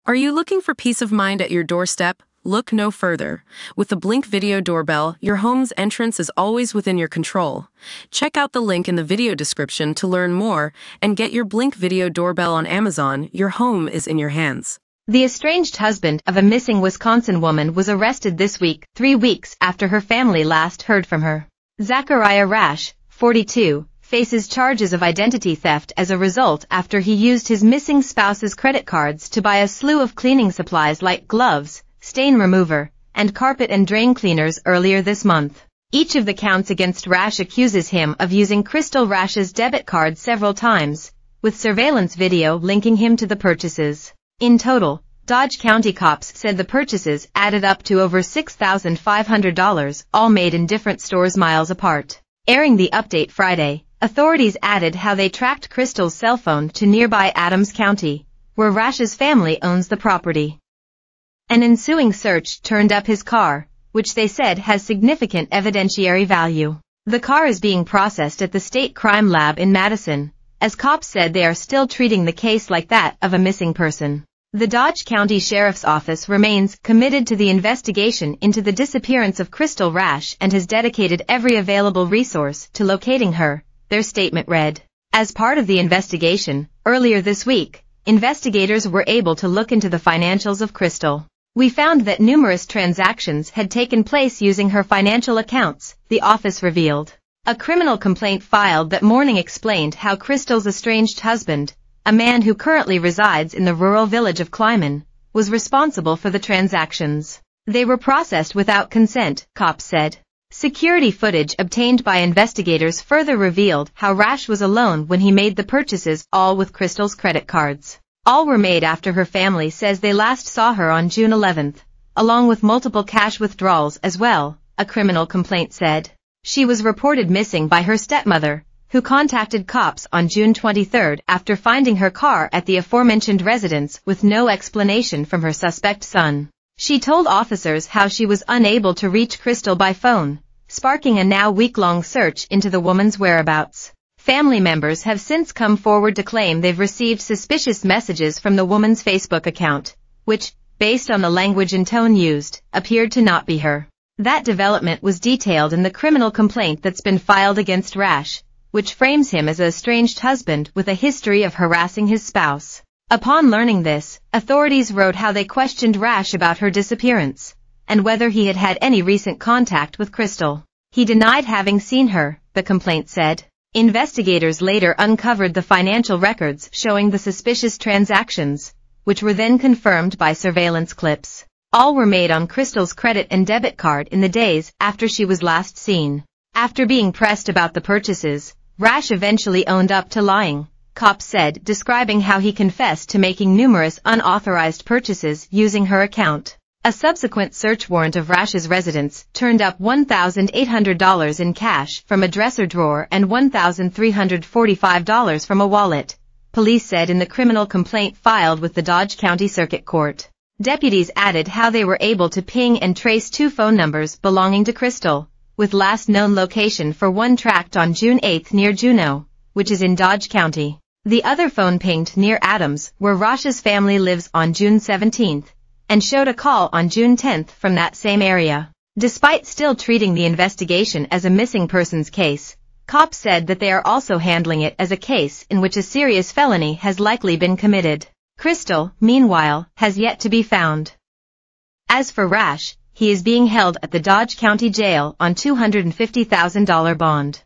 Are you looking for peace of mind at your doorstep? Look no further. With the Blink Video Doorbell, your home's entrance is always within your control. Check out the link in the video description to learn more and get your Blink Video Doorbell on Amazon. Your home is in your hands. The estranged husband of a missing Wisconsin woman was arrested this week, 3 weeks after her family last heard from her. Zachariah Rash, 42, faces charges of identity theft as a result after he used his missing spouse's credit cards to buy a slew of cleaning supplies like gloves, stain remover, and carpet and drain cleaners earlier this month. Each of the counts against Rash accuses him of using Crystal Rash's debit card several times, with surveillance video linking him to the purchases. In total, Dodge County cops said the purchases added up to over $6,500, all made in different stores miles apart. Airing the update Friday, authorities added how they tracked Crystal's cell phone to nearby Adams County, where Rash's family owns the property. An ensuing search turned up his car, which they said has significant evidentiary value. The car is being processed at the State Crime Lab in Madison, as cops said they are still treating the case like that of a missing person. The Dodge County Sheriff's Office remains committed to the investigation into the disappearance of Crystal Rash and has dedicated every available resource to locating her, their statement read. As part of the investigation, earlier this week, investigators were able to look into the financials of Crystal. We found that numerous transactions had taken place using her financial accounts, the office revealed. A criminal complaint filed that morning explained how Crystal's estranged husband, a man who currently resides in the rural village of Kleiman, was responsible for the transactions. They were processed without consent, cops said. Security footage obtained by investigators further revealed how Rash was alone when he made the purchases, all with Crystal's credit cards. All were made after her family says they last saw her on June 11th, along with multiple cash withdrawals as well, a criminal complaint said. She was reported missing by her stepmother, who contacted cops on June 23 after finding her car at the aforementioned residence with no explanation from her suspect son. She told officers how she was unable to reach Crystal by phone, sparking a now week-long search into the woman's whereabouts. Family members have since come forward to claim they've received suspicious messages from the woman's Facebook account, which, based on the language and tone used, appeared to not be her. That development was detailed in the criminal complaint that's been filed against Rash, which frames him as an estranged husband with a history of harassing his spouse. Upon learning this, authorities wrote how they questioned Rash about her disappearance, and whether he had had any recent contact with Crystal. He denied having seen her, the complaint said. Investigators later uncovered the financial records showing the suspicious transactions, which were then confirmed by surveillance clips. All were made on Crystal's credit and debit card in the days after she was last seen. After being pressed about the purchases, Rash eventually owned up to lying, cops said, describing how he confessed to making numerous unauthorized purchases using her account. A subsequent search warrant of Rash's residence turned up $1,800 in cash from a dresser drawer and $1,345 from a wallet, police said in the criminal complaint filed with the Dodge County Circuit Court. Deputies added how they were able to ping and trace 2 phone numbers belonging to Crystal, with last known location for one tracked on June 8 near Juneau, which is in Dodge County. The other phone pinged near Adams, where Rash's family lives, on June 17, and showed a call on June 10 from that same area. Despite still treating the investigation as a missing persons case, cops said that they are also handling it as a case in which a serious felony has likely been committed. Crystal, meanwhile, has yet to be found. As for Rash, he is being held at the Dodge County Jail on $250,000 bond.